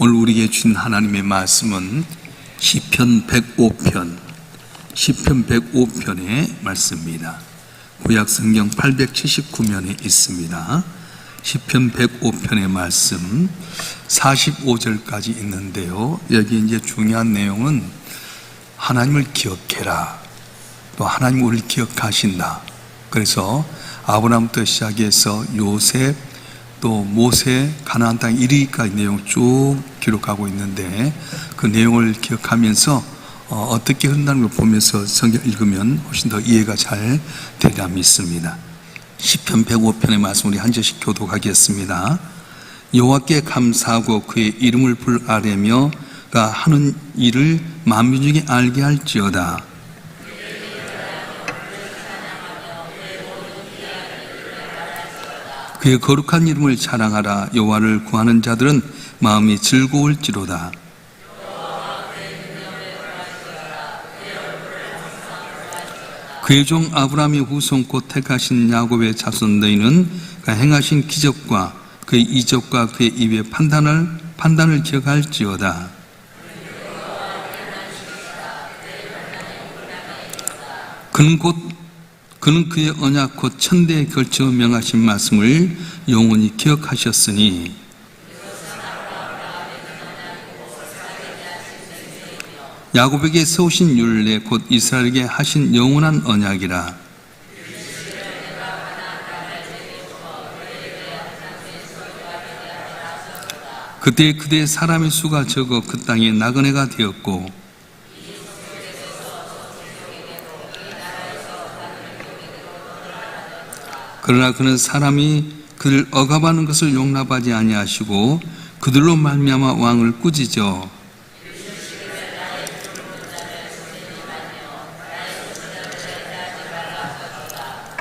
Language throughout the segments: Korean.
오늘 우리에게 주신 하나님의 말씀은 시편 105편, 시편 105편의 말씀입니다. 구약성경 879면에 있습니다. 시편 105편의 말씀 45절까지 있는데요. 여기 이제 중요한 내용은 하나님을 기억해라, 또 하나님 우리를 기억하신다. 그래서 아브라함부터 시작해서 요셉, 또 모세, 가나안 땅 이르기까지 내용 쭉 기록하고 있는데, 그 내용을 기억하면서 어떻게 흐른다는 걸 보면서 성경 읽으면 훨씬 더 이해가 잘 되리라 믿습니다. 시편 105편의 말씀 우리 한 절씩 교독하겠습니다. 여호와께 감사하고 그의 이름을 부르아뢰며 그가 하는 일을 만민 중에 알게 할지어다. 그의 거룩한 이름을 자랑하라. 여호와를 구하는 자들은 마음이 즐거울지로다. 그의 종 아브라함의 후손 곧 택하신 야곱의 자손 너희는 그가 행하신 기적과 그의 이적과 그의 입의 판단을 기억할지어다. 그는 그의 언약 곧 천대에 걸쳐 명하신 말씀을 영원히 기억하셨으니 야곱에게 세우신 율례 곧 이스라엘에게 하신 영원한 언약이라. 그때 그대의 사람의 수가 적어 그 땅에 나그네가 되었고, 그러나 그는 사람이 그를 억압하는 것을 용납하지 아니하시고 그들로 말미암아 왕을 꾸짖어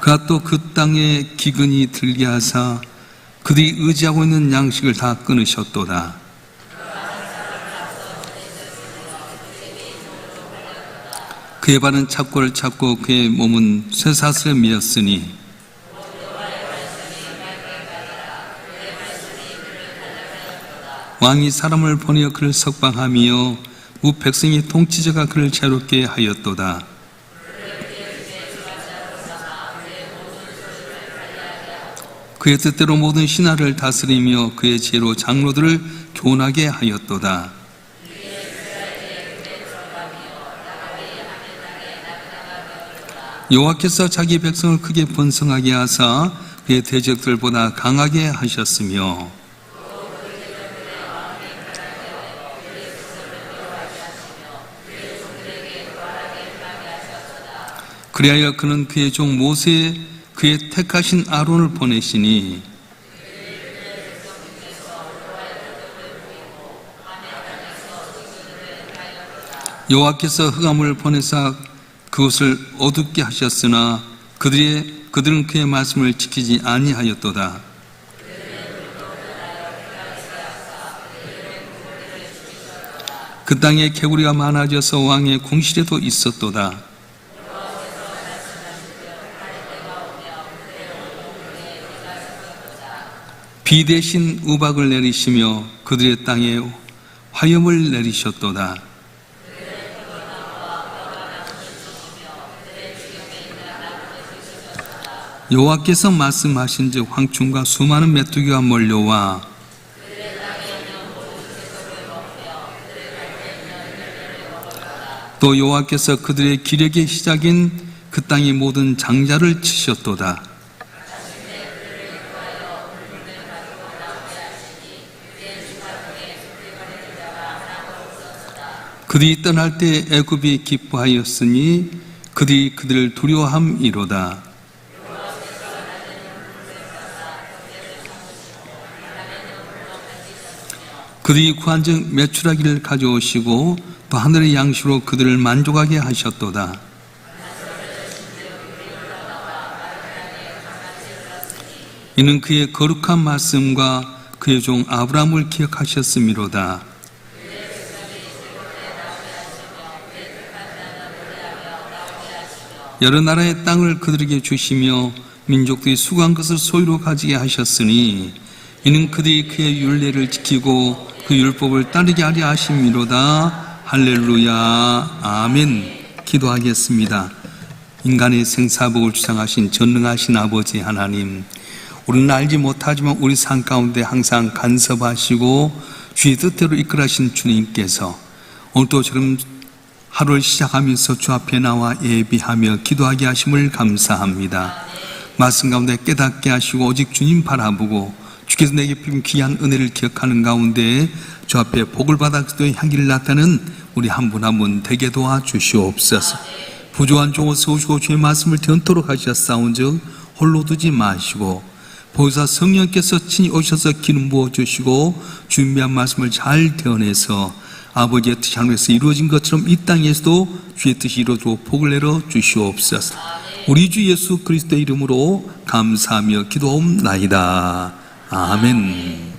그가 또 그 땅에 기근이 들게 하사 그들이 의지하고 있는 양식을 다 끊으셨도다. 그의 발은 착고를 찾고 그의 몸은 쇠사슬에 미었으니 왕이 사람을 보내어 그를 석방하며 무 백성이 통치자가 그를 자유롭게 하였도다. 그의 뜻대로 모든 신하를 다스리며 그의 지혜로 장로들을 교훈하게 하였도다. 여호와께서 자기 백성을 크게 번성하게 하사 그의 대적들보다 강하게 하셨으며 그리하여 그는 그의 종 모세에 그의 택하신 아론을 보내시니 여호와께서 흑암을 보내사 그것을 어둡게 하셨으나 그들은 그의 말씀을 지키지 아니하였도다. 그 땅에 개구리가 많아져서 왕의 궁실에도 있었도다. 비 대신 우박을 내리시며 그들의 땅에 화염을 내리셨도다. 여호와께서 말씀하신즉 황충과 수많은 메뚜기가 몰려와 또 여호와께서 그들의 기력의 시작인 그 땅의 모든 장자를 치셨도다. 그들이 떠날 때 애굽이 기뻐하였으니 그들이 그들을 두려워함이로다. 그들이 구한즉 메추라기를 가져오시고 또 하늘의 양식으로 그들을 만족하게 하셨도다. 이는 그의 거룩한 말씀과 그의 종 아브라함을 기억하셨음이로다. 여러 나라의 땅을 그들에게 주시며 민족들이 수고한 것을 소유로 가지게 하셨으니 이는 그들이 그의 율례를 지키고 그 율법을 따르게 하려 하심이로다. 할렐루야. 아멘. 기도하겠습니다. 인간의 생사복을 주장하신 전능하신 아버지 하나님, 우리는 알지 못하지만 우리 삶 가운데 항상 간섭하시고 주의 뜻대로 이끌어가신 주님께서 오늘도 지금 하루를 시작하면서 주 앞에 나와 예비하며 기도하게 하심을 감사합니다. 말씀 가운데 깨닫게 하시고 오직 주님 바라보고 주께서 내게 베푼 귀한 은혜를 기억하는 가운데 주 앞에 복을 받아 그리스도의 향기를 나타내는 우리 한 분 한 분 되게 도와주시옵소서. 부조한 종을 세우시고 주의 말씀을 전토록 하셨사온즉 홀로 두지 마시고 보혜사 성령께서 친히 오셔서 기름 부어주시고 준비한 말씀을 잘 대언해서 아버지의 뜻이 하늘에서 이루어진 것처럼 이 땅에서도 주의 뜻이 이루어지고 복을 내려 주시옵소서. 우리 주 예수 그리스도의 이름으로 감사하며 기도하옵나이다. 아멘.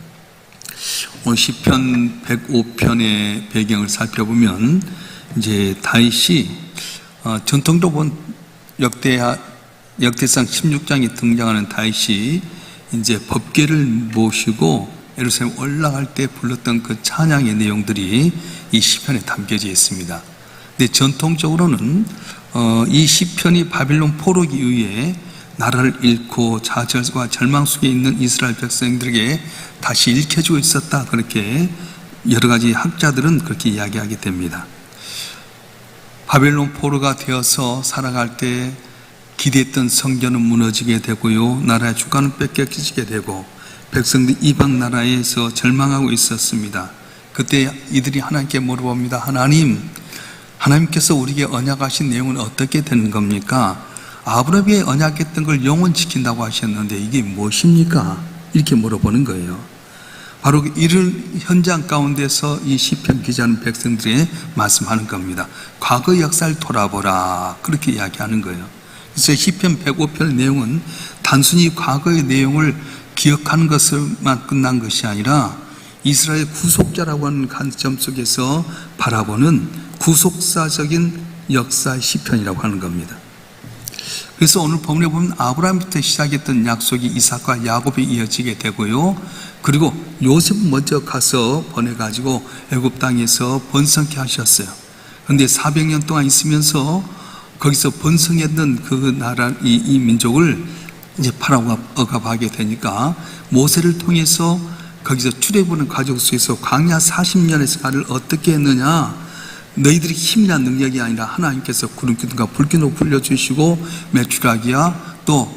오늘 시편 105편의 배경을 살펴보면 이제 다윗이 전통적으로 본 역대상 16장에 등장하는 다윗이 이제 법궤를 모시고 예루살렘 올라갈 때 불렀던 그 찬양의 내용들이 이 시편에 담겨져 있습니다. 근데 전통적으로는 이 시편이 바빌론 포로기 이후에 나라를 잃고 좌절과 절망 속에 있는 이스라엘 백성들에게 다시 읽혀지고 있었다, 그렇게 여러 가지 학자들은 그렇게 이야기하게 됩니다. 바벨론 포로가 되어서 살아갈 때 기대했던 성전은 무너지게 되고요, 나라의 주권은 뺏겨지게 되고 백성들이 이방 나라에서 절망하고 있었습니다. 그때 이들이 하나님께 물어봅니다. 하나님께서 우리에게 언약하신 내용은 어떻게 되는 겁니까? 아브라함이 언약했던 걸 영원 지킨다고 하셨는데 이게 무엇입니까? 이렇게 물어보는 거예요. 바로 이런 현장 가운데서 이 시편 기자는 백성들에게 말씀하는 겁니다. 과거 역사를 돌아보라, 그렇게 이야기하는 거예요. 그래서 시편 105편의 내용은 단순히 과거의 내용을 기억하는 것을만 끝난 것이 아니라 이스라엘 구속자라고 하는 관점 속에서 바라보는 구속사적인 역사의 시편이라고 하는 겁니다. 그래서 오늘 본문에 보면 아브라함부터 시작했던 약속이 이삭과 야곱에 이어지게 되고요, 그리고 요셉 먼저 가서 보내가지고 애굽 땅에서 번성케 하셨어요. 그런데 400년 동안 있으면서 거기서 번성했던 그 나라, 이 민족을 이제 파라오가 억압하게 되니까 모세를 통해서 거기서 출애굽하는 과정 속에서 광야 40년의 생활을 어떻게 했느냐, 너희들이 힘이나 능력이 아니라 하나님께서 구름기둥과 불기둥을 굴려주시고 메추라기야 또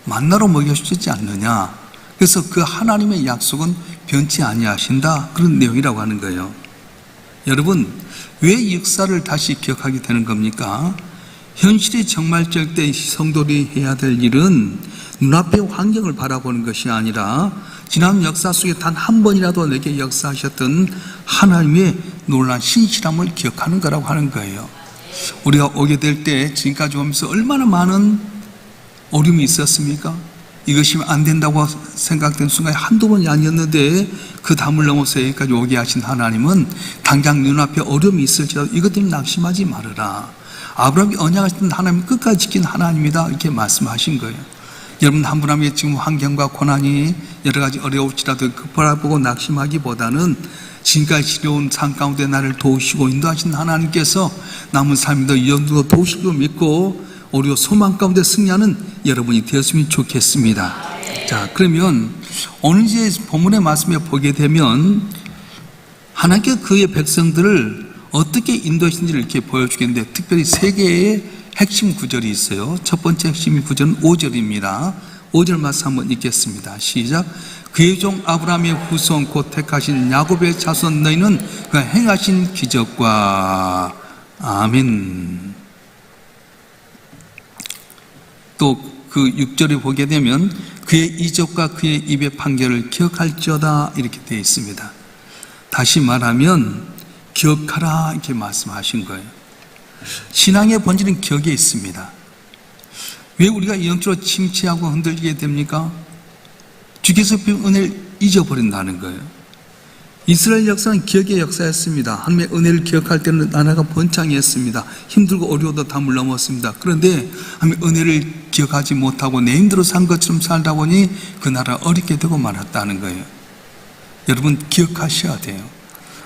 만나로 먹여주지 않느냐. 그래서 그 하나님의 약속은 변치 아니하신다, 그런 내용이라고 하는 거예요. 여러분, 왜 역사를 다시 기억하게 되는 겁니까? 현실이 정말될 때 성도들이 해야 될 일은 눈앞의 환경을 바라보는 것이 아니라 지난 역사 속에 단 한 번이라도 내게 역사하셨던 하나님의 놀라운 신실함을 기억하는 거라고 하는 거예요. 우리가 오게 될 때 지금까지 오면서 얼마나 많은 어려움이 있었습니까? 이것이 안 된다고 생각된 순간에 한두 번이 아니었는데 그 담을 넘어서 여기까지 오게 하신 하나님은 당장 눈앞에 어려움이 있을지라도 이것 때문에 낙심하지 말아라. 아브라함이 언약하셨던 하나님 끝까지 지킨 하나님이다, 이렇게 말씀하신 거예요. 여러분, 한 분 한 분의 지금 환경과 고난이 여러 가지 어려울지라도 그 바라보고 낙심하기보다는 지금까지 지려온 삶 가운데 나를 도우시고 인도하신 하나님께서 남은 삶도 이연도 도우실 줄 믿고 오히려 소망 가운데 승리하는 여러분이 되었으면 좋겠습니다. 자, 그러면 오늘 이제 본문의 말씀에 보게 되면 하나님께서 그의 백성들을 어떻게 인도하신지를 이렇게 보여주겠는데, 특별히 세 개의 핵심 구절이 있어요. 첫 번째 핵심 구절은 5절입니다. 5절 말씀 한번 읽겠습니다. 시작. 그의 종 아브라함의 후손 곧 택하신 야곱의 자손 너희는 그 행하신 기적과 아멘. 또 그 6절에 보게 되면 그의 이적과 그의 입의 판결을 기억할지어다, 이렇게 되어 있습니다. 다시 말하면 기억하라, 이렇게 말씀하신 거예요. 신앙의 본질은 기억에 있습니다. 왜 우리가 영적으로 침체하고 흔들리게 됩니까? 주께서 베푼 은혜를 잊어버린다는 거예요. 이스라엘 역사는 기억의 역사였습니다. 하나님의 은혜를 기억할 때는 나라가 번창했습니다. 힘들고 어려워도 담을 넘었습니다. 그런데 하나님의 은혜를 기억하지 못하고 내 힘대로 산 것처럼 살다 보니 그 나라 어렵게 되고 말았다는 거예요. 여러분 기억하셔야 돼요.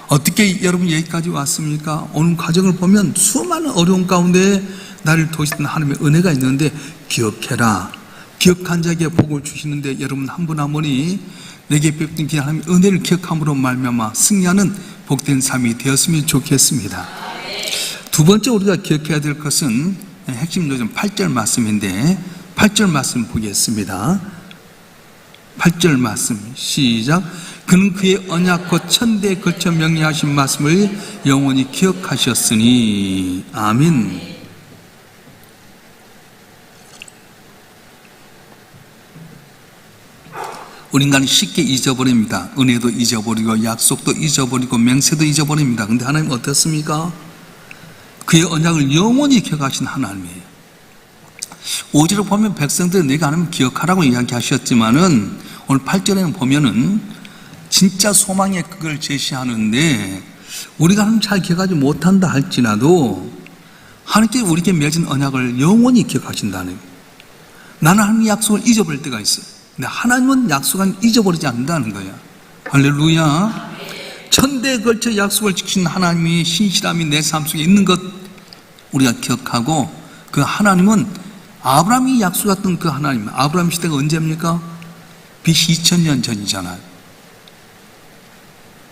어떻게 여러분 여기까지 왔습니까? 오늘 과정을 보면 수많은 어려운 가운데 나를 도우시는 하나님의 은혜가 있는데 기억해라. 기억한 자에게 복을 주시는데 여러분 한 분 한 분이 내게 베푼 그 하나님의 은혜를 기억함으로 말미암아 승리하는 복된 삶이 되었으면 좋겠습니다. 두 번째 우리가 기억해야 될 것은 핵심 요즘 8절 말씀인데 8절 말씀 보겠습니다. 8절 말씀 시작. 그는 그의 언약 곧 천대에 걸쳐 명령하신 말씀을 영원히 기억하셨으니 아멘. 우리 인간은 쉽게 잊어버립니다. 은혜도 잊어버리고 약속도 잊어버리고 맹세도 잊어버립니다. 그런데 하나님 어떻습니까? 그의 언약을 영원히 기억하신 하나님이에요. 5절을 보면 백성들 내가 하나님 기억하라고 이야기하셨지만은 오늘 8절에는 보면은 진짜 소망의 그걸 제시하는데 우리가 하나님 잘 기억하지 못한다 할지라도 하나님께 우리에게 맺은 언약을 영원히 기억하신다는 거예요. 나는 하나님의 약속을 잊어버릴 때가 있어요. 근데 하나님은 약속은 잊어버리지 않는다는 거야. 할렐루야. 천대에 걸쳐 약속을 지키신 하나님이 신실함이 내 삶 속에 있는 것 우리가 기억하고 그 하나님은 아브라함이 약속했던 그 하나님, 아브라함 시대가 언제입니까? BC 2000년 전이잖아요.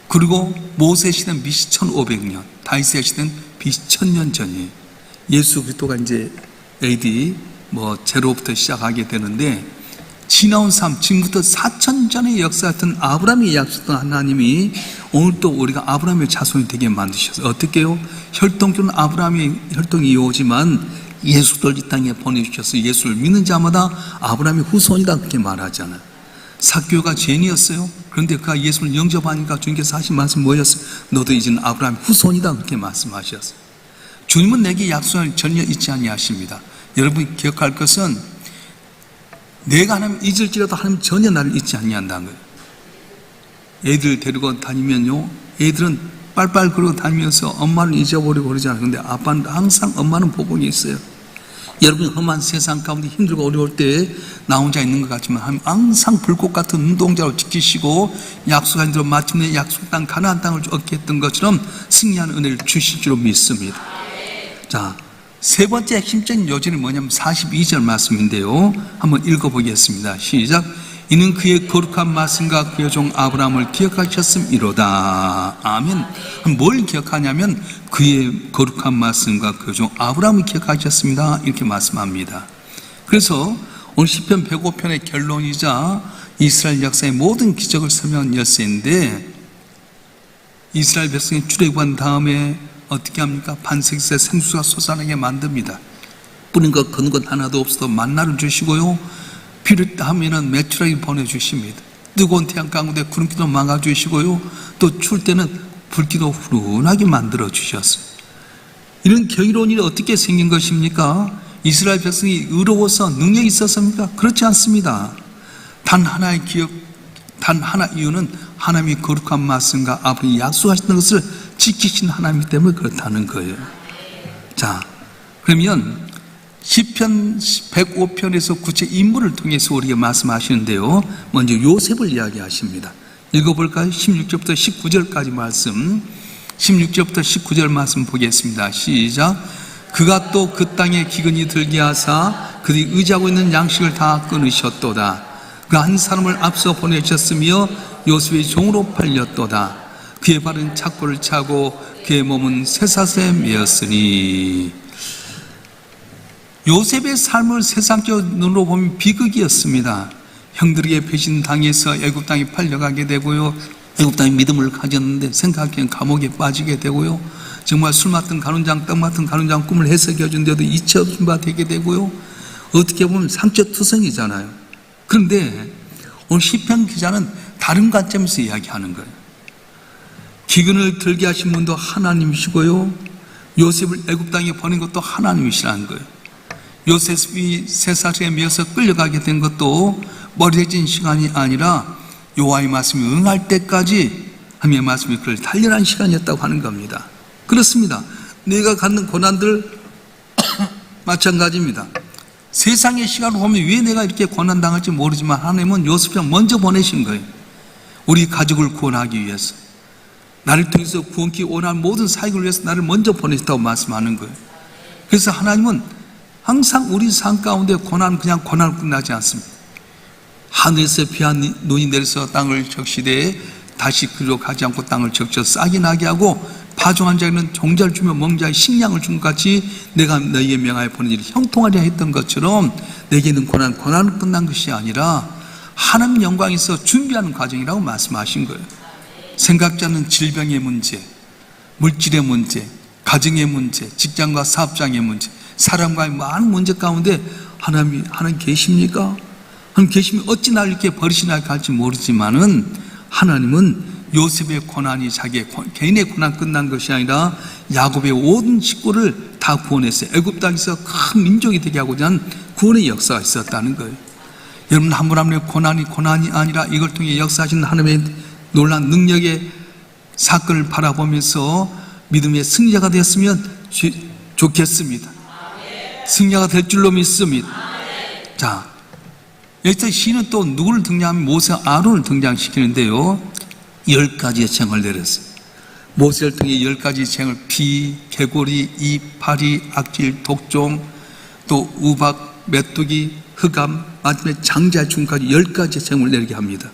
그리고 모세 시대는 BC 1500년, 다윗의 시대는 BC 1000년 전이에요. 예수 그리스도가 이제 AD 제로부터 시작하게 되는데 지나온 삶, 지금부터 4000년 전의 역사였던 아브라함이 약속했던 하나님이 오늘 또 우리가 아브라함의 자손이 되게 만드셨어요. 어떻게 해요? 혈통적으로는 아브라함의 혈통이 오지만 예수를 이 땅에 보내주셔서 예수를 믿는 자마다 아브라함의 후손이다 그렇게 말하잖아요. 삭개오가 죄인이었어요. 그런데 그가 예수를 영접하니까 주님께서 하신 말씀 뭐였어요? 너도 이제는 아브라함의 후손이다 그렇게 말씀하셨어요. 주님은 내게 약속을 전혀 잊지 아니하십니다. 여러분이 기억할 것은 내가 하나님 잊을지라도 하나님 전혀 나를 잊지 아니한다는 거예요. 애들 데리고 다니면요, 애들은 빨빨 그러고 다니면서 엄마를 잊어버리고 그러잖아요. 근데 아빠는 항상 엄마는 보복이 있어요. 여러분이 험한 세상 가운데 힘들고 어려울 때 나 혼자 있는 것 같지만 항상 불꽃 같은 눈동자로 지키시고 약속한 대로 마침내 약속 땅 가나안 땅을 얻게 했던 것처럼 승리하는 은혜를 주실 줄로 믿습니다. 자, 세 번째 핵심적인 요지는 뭐냐면 42절 말씀인데요. 한번 읽어보겠습니다. 시작. 이는 그의 거룩한 말씀과 그의 종 아브라함을 기억하셨음이로다. 아멘. 뭘 기억하냐면 그의 거룩한 말씀과 그의 종 아브라함을 기억하셨습니다. 이렇게 말씀합니다. 그래서 오늘 시편 105편의 결론이자 이스라엘 역사의 모든 기적을 설명한 열쇠인데 이스라엘 백성이 출애굽한 다음에 어떻게 합니까? 반석에서 생수가 솟아나게 만듭니다. 뿌린 것 거는 것 하나도 없어도 만나를 주시고요, 필요하면 메추라기 보내주십니다. 뜨거운 태양 가운데 구름기도 막아주시고요, 또 추울 때는 불기도 훈훈하게 만들어 주셨어요. 이런 경이로운 일이 어떻게 생긴 것입니까? 이스라엘 백성이 의로워서 능력이 있었습니까? 그렇지 않습니다. 단 하나의 기억, 단 하나 이유는 하나님이 거룩한 말씀과 아버지 약속하셨던 것을 지키신 하나님 때문에 그렇다는 거예요. 자, 그러면 시편 105편에서 구체 인물을 통해서 우리에게 말씀하시는데요. 먼저 요셉을 이야기하십니다. 읽어볼까요? 16절부터 19절까지 말씀. 16절부터 19절 말씀 보겠습니다. 시작. 그가 또 그 땅에 기근이 들게 하사 그들이 의지하고 있는 양식을 다 끊으셨도다. 그 한 사람을 앞서 보내셨으며 요셉의 종으로 팔렸도다. 그의 발은 착고를 차고 그의 몸은 쇠사슬에 매였으니. 요셉의 삶을 세상적 눈으로 보면 비극이었습니다. 형들에게 배신당해서 애굽 땅에 팔려가게 되고요, 애굽 땅에 믿음을 가졌는데 생각하기엔 감옥에 빠지게 되고요, 정말 술 맡은 간운장, 떡 맡은 간운장 꿈을 해석해 준데도 이치 없은 바 되게 되고요, 어떻게 보면 삼척투성이잖아요. 그런데 오늘 시편 기자는 다른 관점에서 이야기하는 거예요. 기근을 들게 하신 분도 하나님이시고요, 요셉을 애굽 땅에 보낸 것도 하나님이시라는 거예요. 요셉이 쇠사슬에 매어서 끌려가게 된 것도 머리해진 시간이 아니라 여호와의 말씀이 응할 때까지 하나님의 말씀이 그를 단련한 시간이었다고 하는 겁니다. 그렇습니다. 내가 갖는 고난들 마찬가지입니다. 세상의 시간을 보면 왜 내가 이렇게 고난당할지 모르지만 하나님은 요셉을 먼저 보내신 거예요. 우리 가족을 구원하기 위해서, 나를 통해서 구원기 원하는 모든 사역을 위해서 나를 먼저 보내셨다고 말씀하는 거예요. 그래서 하나님은 항상 우리 삶 가운데 고난, 그냥 고난을 끝나지 않습니다. 하늘에서 비한 눈이 내려서 땅을 적시되 다시 그리로 가지 않고 땅을 적셔 싹이 나게 하고 파종한 자에는 종자를 주며 먹는 자에 식량을 준 것 같이 내가 너희의 명하에 보낸 일을 형통하려 했던 것처럼 내게는 고난은 끝난 것이 아니라 하나님 영광에서 준비하는 과정이라고 말씀하신 거예요. 생각지 않는 질병의 문제, 물질의 문제, 가정의 문제, 직장과 사업장의 문제, 사람과의 많은 문제 가운데 하나님 계십니까? 하나님 계시면 어찌 나를 이렇게 버리시나 할지 모르지만은 하나님은 요셉의 고난이 자기의 개인의 고난 끝난 것이 아니라 야곱의 모든 식구를 다 구원했어요. 애굽 땅에서 큰 민족이 되게 하고자 한 구원의 역사가 있었다는 거예요. 여러분, 한 분 한 분의 고난이 아니라 이걸 통해 역사하신 하나님의 놀라운 능력의 사건을 바라보면서 믿음의 승리자가 되었으면 좋겠습니다. 승리자가 될 줄로 믿습니다. 자, 여기서 시는 또 누구를 등장하면 모세, 아론을 등장시키는데요, 10가지의 재앙을 내렸어요. 모세를 통해 10가지 재앙을 비, 개고리, 이, 파리, 악질, 독종, 또 우박, 메뚜기, 흑암, 마지막에 장자, 중까지 10가지 재앙을 내리게 합니다.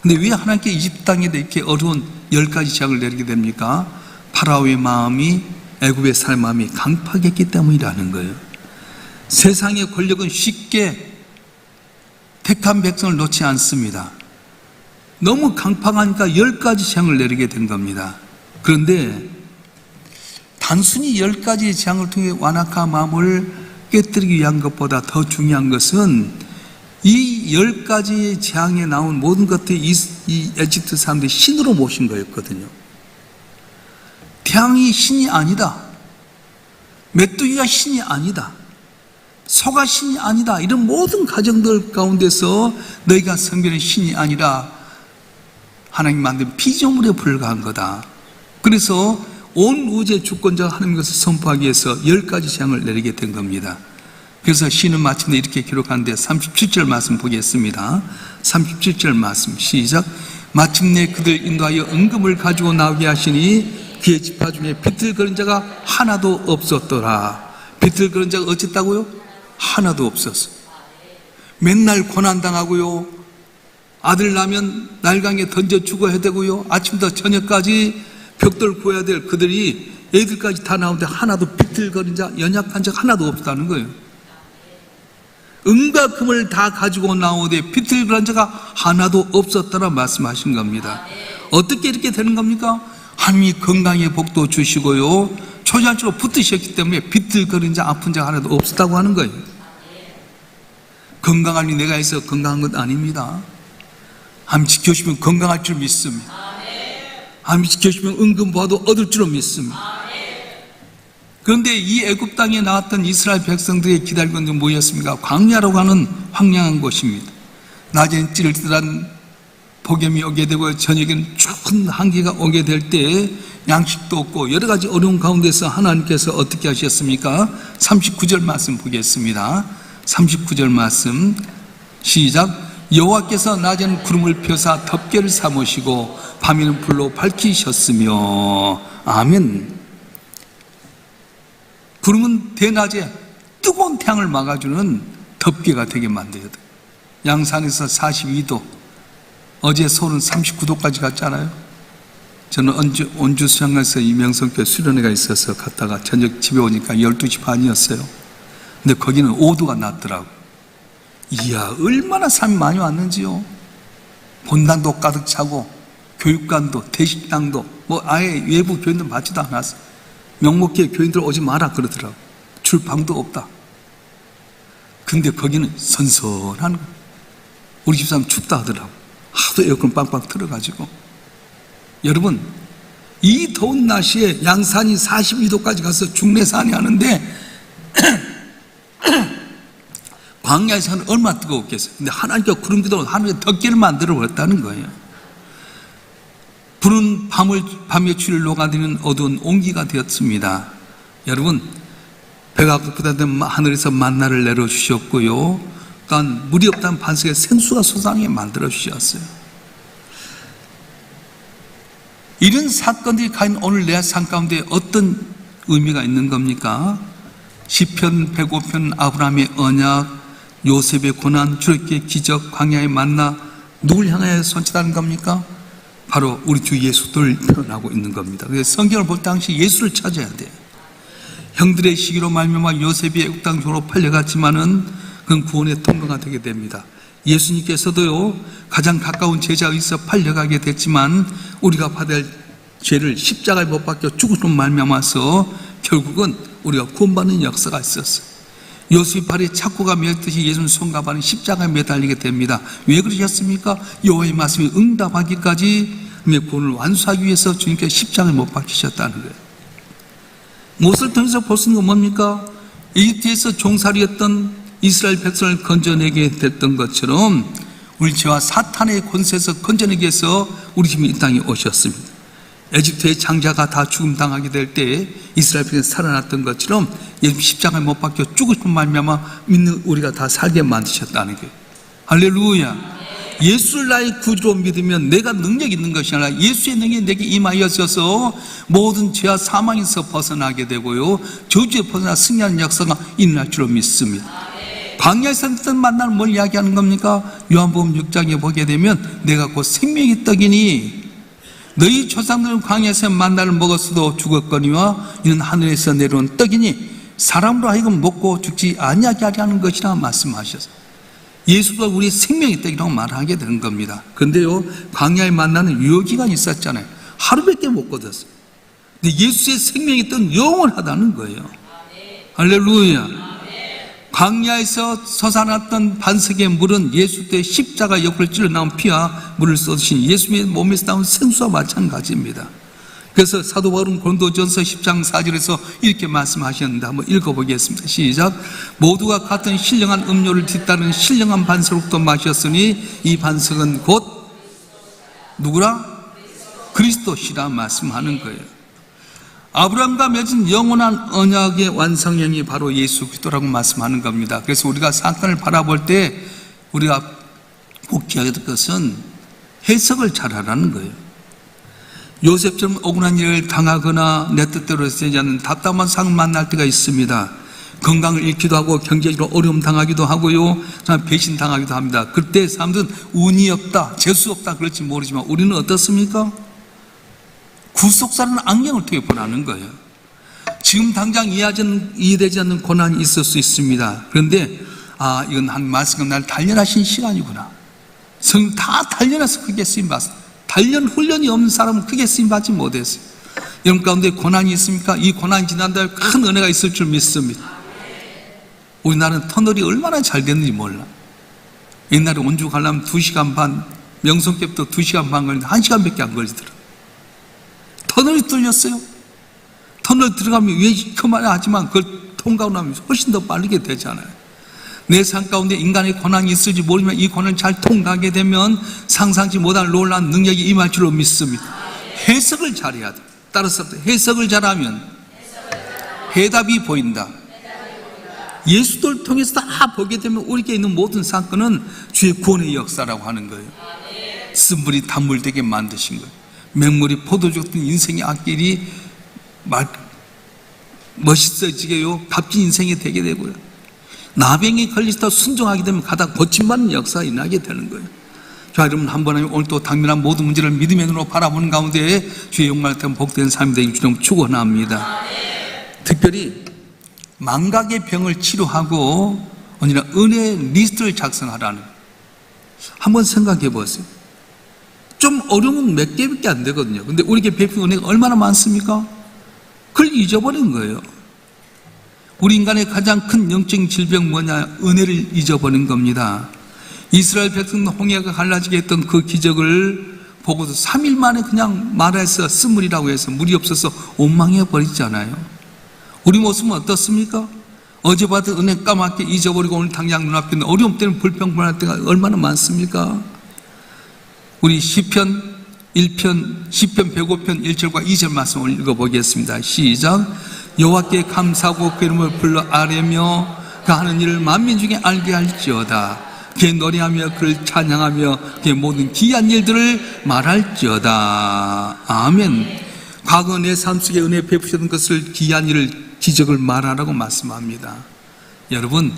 근데 왜 하나님께 이집트 땅에 이렇게 어려운 10가지 재앙을 내리게 됩니까? 파라오의 마음이, 애굽의 사람의 마음이 강팍했기 때문이라는 거예요. 세상의 권력은 쉽게 택한 백성을 놓지 않습니다. 너무 강팍하니까 10가지 재앙을 내리게 된 겁니다. 그런데 단순히 10가지 재앙을 통해 완악한 마음을 깨뜨리기 위한 것보다 더 중요한 것은 이 10가지 재앙에 나온 모든 것들이 이 에집트 사람들이 신으로 모신 거였거든요. 태양이 신이 아니다, 메뚜기가 신이 아니다, 소가 신이 아니다, 이런 모든 가정들 가운데서 너희가 섬기는 신이 아니라 하나님 만든 피조물에 불과한 거다. 그래서 온 우주의 주권자가 하나님 것을 선포하기 위해서 10가지 재앙을 내리게 된 겁니다. 그래서 시는 마침내 이렇게 기록하는데 37절 말씀 보겠습니다. 37절 말씀 시작. 마침내 그들 인도하여 은금을 가지고 나오게 하시니 그의 지파 중에 비틀거린 자가 하나도 없었더라. 비틀거린 자가 어쨌다고요? 하나도 없었어. 맨날 고난당하고요, 아들 나면 날강에 던져 죽어야 되고요, 아침부터 저녁까지 벽돌 구해야 될 그들이 애들까지 다 나오는데 하나도 비틀거린 자, 연약한 자가 하나도 없다는 거예요. 은과 금을 다 가지고 나오되 비틀거린 자가 하나도 없었다라 말씀하신 겁니다. 어떻게 이렇게 되는 겁니까? 하나님이 건강의 복도 주시고요, 초자연적으로 붙으셨기 때문에 비틀거린 자, 아픈 자가 하나도 없었다고 하는 거예요. 건강하니 내가 해서 건강한 것 아닙니다. 하나님 지켜주시면 건강할 줄 믿습니다. 하나님 지켜주시면 은근 봐도 얻을 줄로 믿습니다. 그런데 이 애굽 땅에 나왔던 이스라엘 백성들이 기다리고 있는 건 뭐였습니까? 광야라고 하는 황량한 곳입니다. 낮에는 찌릿한 폭염이 오게 되고 저녁에는 추운 한기가 오게 될 때 양식도 없고 여러 가지 어려운 가운데서 하나님께서 어떻게 하셨습니까? 39절 말씀 보겠습니다. 39절 말씀 시작. 여호와께서 낮에는 구름을 펴사 덮개를 삼으시고 밤에는 불로 밝히셨으며. 아멘. 구름은 대낮에 뜨거운 태양을 막아주는 덮개가 되게 만들어야 돼요. 양산에서 42도, 어제 서울은 39도까지 갔잖아요. 저는 온주 수양관에서 이명성교회 수련회가 있어서 갔다가 저녁 집에 오니까 12시 반이었어요. 근데 거기는 5도가 낮더라고요. 이야, 얼마나 사람이 많이 왔는지요. 본당도 가득 차고 교육관도 대식당도 뭐 아예 외부 교인들 받지도 않았어요. 명목교회 교인들 오지 마라 그러더라고요. 줄 방도 없다. 근데 거기는 선선한 거예요. 우리 집사람 춥다 하더라고요. 하도 에어컨 빵빵 틀어가지고. 여러분, 이 더운 날씨에 양산이 42도까지 가서 중내산이 하는데 광야에서는 얼마나 뜨거웠겠어요. 근데 하나님께서 구름 기둥으로 하늘에 덮개를 만들어 버렸다는 거예요. 불은 밤의 추위를 녹아내는 어두운 온기가 되었습니다. 여러분, 배가 고프다던 하늘에서 만나를 내려주셨고요, 그러니까 물이 없다는 반석에 생수가 솟아나게 만들어 주셨어요. 이런 사건들이 과연 오늘 내 삶 가운데 어떤 의미가 있는 겁니까? 시편 105편 아브라함의 언약, 요셉의 고난, 주의 기적, 광야의 만나, 누굴 향하여 선포하는 겁니까? 바로 우리 주 예수를 표현하고 있는 겁니다. 그래서 성경을 볼 당시 예수를 찾아야 돼요. 형들의 시기로 말미암아 요셉이 애국 땅으로 팔려갔지만은 그건 구원의 통로가 되게 됩니다. 예수님께서도요, 가장 가까운 제자에서 팔려가게 됐지만 우리가 받을 죄를 십자가에 못 박혀 죽음으로 말미암아서 결국은 우리가 구원받는 역사가 있었어요. 요셉 발에 착고가 매듯이 예수님 손과 발은 십자가에 매달리게 됩니다. 왜 그러셨습니까? 여호와의 말씀이 응답하기까지 구원을 완수하기 위해서 주님께서 십자가에 못 박히셨다는 거예요. 무엇을 통해서 볼 수 있는 건 뭡니까? 이집트에서 종살이였던 이스라엘 백성을 건져내게 됐던 것처럼 우리 죄와 사탄의 권세에서 건져내기 위해서 우리 주님이 이 땅에 오셨습니다. 에집트의 장자가 다 죽음당하게 될 때 이스라엘 백성이 살아났던 것처럼 예수님 십자가에 못 박혀 죽으신 말미암아 믿는 우리가 다 살게 만드셨다는 거예요. 할렐루야. 예수를 나의 구주로 믿으면 내가 능력 있는 것이 아니라 예수의 능력이 내게 임하여져서 모든 죄와 사망에서 벗어나게 되고요, 저주에 벗어나 승리하는 역사가 일어날 줄로 믿습니다. 광야에서 듣던 만나는 뭘 이야기하는 겁니까? 요한복음 6장에 보게 되면 내가 곧 생명의 떡이니 너희 조상들은 광야에서 만나를 먹었어도 죽었거니와 이는 하늘에서 내려온 떡이니 사람으로 하여금 먹고 죽지 아니하게 하는 것이라 말씀하셨어요. 예수가 우리 생명의 떡이라고 말하게 되는 겁니다. 그런데요, 광야에 만나는 유효기간이 있었잖아요. 하루밖에 못 거뒀어요. 근데 예수의 생명의 떡은 영원하다는 거예요. 할렐루야. 광야에서 솟아났던 반석의 물은 예수 때 십자가 옆을 찔러 나온 피와 물을 쏟으신 예수의 몸에서 나온 생수와 마찬가지입니다. 그래서 사도 바울은 고린도전서 10장 4절에서 이렇게 말씀하셨는데 한번 읽어보겠습니다. 시작. 모두가 같은 신령한 음료를 뒤따르는 신령한 반석으로부터 마셨으니 이 반석은 곧 누구라? 그리스도시라 말씀하는 거예요. 아브라함과 맺은 영원한 언약의 완성형이 바로 예수 그리스도라고 말씀하는 겁니다. 그래서 우리가 사건을 바라볼 때 우리가 꼭 기억해야 될 것은 해석을 잘하라는 거예요. 요셉처럼 억울한 일을 당하거나 내 뜻대로 되지 않는 답답한 상을 만날 때가 있습니다. 건강을 잃기도 하고 경제적으로 어려움 당하기도 하고요, 배신 당하기도 합니다. 그때 사람들은 운이 없다, 재수 없다 그럴지 모르지만 우리는 어떻습니까? 구속사라는 안경을 통해 보라는 거예요. 지금 당장 이해되지 않는 고난이 있을 수 있습니다. 그런데 이건 한 말씀과 날 단련하신 시간이구나. 성령 다 단련해서 크게 쓰임받았어요. 단련 훈련이 없는 사람은 크게 쓰임받지 못했어요. 여러분 가운데 고난이 있습니까? 이 고난이 지난 다음에 큰 은혜가 있을 줄 믿습니다. 우리나라는 터널이 얼마나 잘 됐는지 몰라. 옛날에 원주 가려면 2시간 반, 명성교부터 2시간 반 걸리는데 1시간밖에 안 걸리더라. 터널이 뚫렸어요. 터널 들어가면 왜 그만을 하지만 그걸 통과하고 나면 훨씬 더 빠르게 되잖아요. 내 삶 가운데 인간의 고난이 있을지 모르지만 이 고난을 잘 통과하게 되면 상상치 못할 놀라운 능력이 임할 줄로 믿습니다. 해석을 잘해야 돼. 따라서 해석을 잘하면 해답이 보인다. 예수를 통해서 다 보게 되면 우리에게 있는 모든 사건은 주의 구원의 역사라고 하는 거예요. 쓴물이 단물 되게 만드신 거예요. 맹물이 포도주 같은 인생의 앞길이 멋있어지게요, 값진 인생이 되게 되고요, 나병이 걸리다 순종하게 되면 가다 고침받는 역사가 일어나게 되는 거예요. 자, 여러분 한번 하면 오늘 또 당면한 모든 문제를 믿음의 눈으로 바라보는 가운데 주의 영광을 통한 복된 삶이 되기 주님 축원합니다. 특별히 망각의 병을 치료하고 언제나 은혜의 리스트를 작성하라는, 한번 생각해 보세요. 좀 어려우면 몇 개밖에 안 되거든요. 근데 우리에게 베푼 은혜가 얼마나 많습니까? 그걸 잊어버린 거예요. 우리 인간의 가장 큰 영적인 질병 뭐냐? 은혜를 잊어버린 겁니다. 이스라엘 백성은 홍해가 갈라지게 했던 그 기적을 보고도 3일 만에 그냥 말해서 쓴물이라고 해서 물이 없어서 원망해 버리잖아요. 우리 모습은 어떻습니까? 어제 받은 은혜 까맣게 잊어버리고 오늘 당장 눈앞에 있는 어려움 때문에 불평불안할 때가 얼마나 많습니까? 우리 시편 1편 105편 1절과 2절 말씀을 읽어보겠습니다. 시작. 여호와께 감사하고 그 이름을 불러 아뢰며 그 하는 일을 만민 중에 알게 할지어다. 그의 노래하며 그를 찬양하며 그의 모든 귀한 일들을 말할지어다. 아멘. 과거 내 삶 속에 은혜 베푸셨던 것을, 귀한 일을, 기적을 말하라고 말씀합니다. 여러분,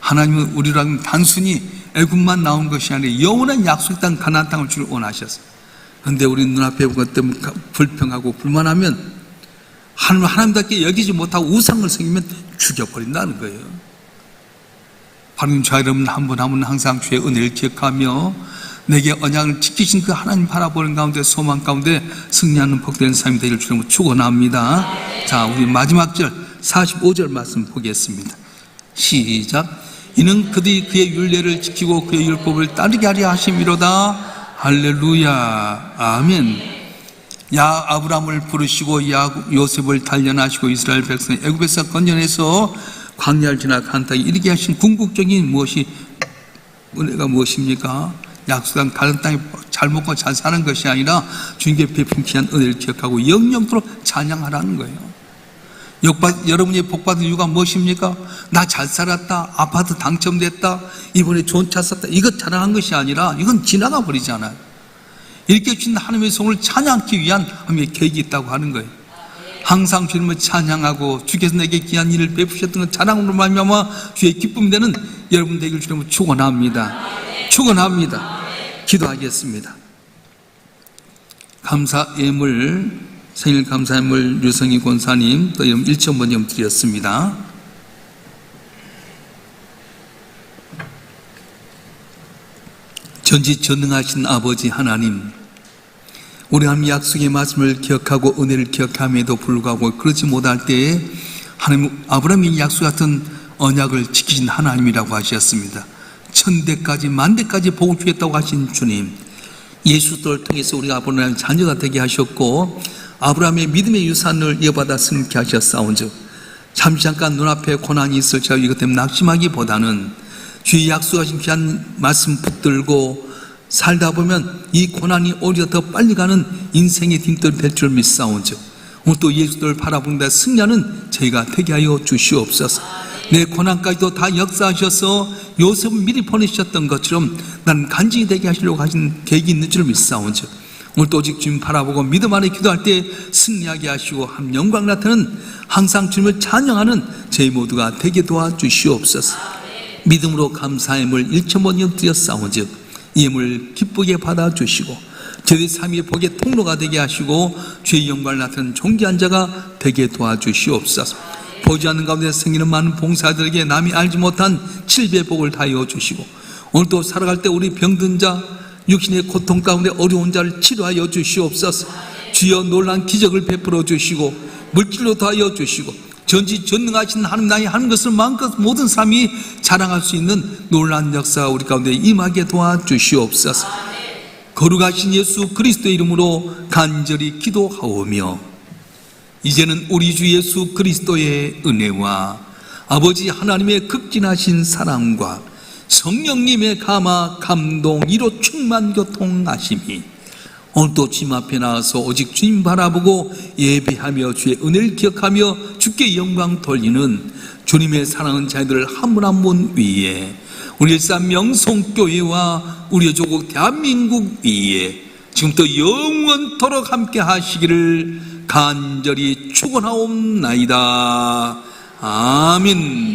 하나님은 우리라면 단순히 애굽만 나온 것이 아니라 영원한 약속의 땅 가나안 땅을 주를 원하셨어요. 그런데 우리 눈앞에 본 것 때문에 불평하고 불만하면 하나님답게 여기지 못하고 우상을 섬기면 죽여버린다는 거예요. 하나님, 저 여러분 한 분 한 분 항상 주의 은혜를 기억하며 내게 언약을 지키신 그 하나님 바라보는 가운데, 소망 가운데 승리하는 복된 삶이 되기를 주님으로 축원합니다. 자, 우리 마지막 절 45절 말씀 보겠습니다. 시작. 이는 그들이 그의 율례를 지키고 그의 율법을 따르게 하려 하심이로다. 할렐루야. 아멘. 야 아브라함을 부르시고 야 요셉을 단련하시고 이스라엘 백성을 애굽에서 건져내서 광야를 지나 가나안 땅에 이르게 하신 궁극적인 은혜가 무엇입니까? 약속한 가나안 땅에 잘 먹고 잘 사는 것이 아니라 주님께 베푼 귀한 은혜를 기억하고 영영토록 찬양하라는 거예요. 여러분이 복받은 이유가 무엇입니까? 나 잘 살았다, 아파트 당첨됐다, 이번에 좋은 차 샀다, 이것 자랑한 것이 아니라 이건 지나가 버리잖아요. 이렇게 주신 하나님의 성을 찬양하기 위한 하나님의 계획이 있다고 하는 거예요. 항상 주님을 찬양하고 주께서 내게 귀한 일을 베푸셨던 것 자랑으로 말미암아 주의 기쁨이 되는 여러분 되기를 주님을 축원합니다. 축원합니다. 기도하겠습니다. 감사 예물, 생일 감사 예물 유성희 권사님 또 이름 1,000번 드렸습니다. 전지전능하신 아버지 하나님, 우리 하나님 약속의 말씀을 기억하고 은혜를 기억함에도 불구하고 그렇지 못할 때에 하나님 아브라함의 약속 같은 언약을 지키신 하나님이라고 하셨습니다. 1000대까지 만대까지 복을 주겠다고 하신 주님, 예수를 통해서 우리가 아브라함의 자녀가 되게 하셨고 아브라함의 믿음의 유산을 이어받아 승리케 하셨사온즉 잠시 잠깐 눈앞에 고난이 있을지라도 이것 때문에 낙심하기보다는 주의 약속하신 귀한 말씀 붙들고 살다 보면 이 고난이 오히려 더 빨리 가는 인생의 딘돌이 될 줄 믿사온즉 오늘 또 예수를 바라보는데 승리하는 저희가 되게 하여 주시옵소서. 내 고난까지도 다 역사하셔서 요셉을 미리 보내셨던 것처럼 나는 간증이 되게 하시려고 하신 계획이 있는 줄 믿사온즉 오늘 또 오직 주님 바라보고 믿음 안에 기도할 때 승리하게 하시고 한 영광 나타나는 항상 주님을 찬양하는 저희 모두가 되게 도와주시옵소서. 믿음으로 감사의 예물 1,000번 드렸사온즉 이 예물 기쁘게 받아주시고 저희 삶의 복의 통로가 되게 하시고 주의 영광을 나타내는 존귀한 자가 되게 도와주시옵소서. 보지 않는 가운데 생기는 많은 봉사들에게 남이 알지 못한 7배의 복을 다하여 주시고 오늘 또 살아갈 때 우리 병든 자, 육신의 고통 가운데 어려운 자를 치료하여 주시옵소서. 주여 놀라운 기적을 베풀어 주시고 물질로 더하여 주시고 전지전능하신 하나님 나의 하는 것을 마음껏 모든 사람이 자랑할 수 있는 놀라운 역사가 우리 가운데 임하게 도와주시옵소서. 거룩하신 예수 그리스도의 이름으로 간절히 기도하오며 이제는 우리 주 예수 그리스도의 은혜와 아버지 하나님의 극진하신 사랑과 성령님의 감화 감동 이로 충만 교통하심이 오늘도 주님 앞에 나와서 오직 주님 바라보고 예배하며 주의 은혜를 기억하며 주께 영광 돌리는 주님의 사랑하는 자들을 한 분 한 분 위에 우리 일산 명성교회와 우리의 조국 대한민국 위에 지금부터 영원토록 함께 하시기를 간절히 축원하옵나이다. 아멘.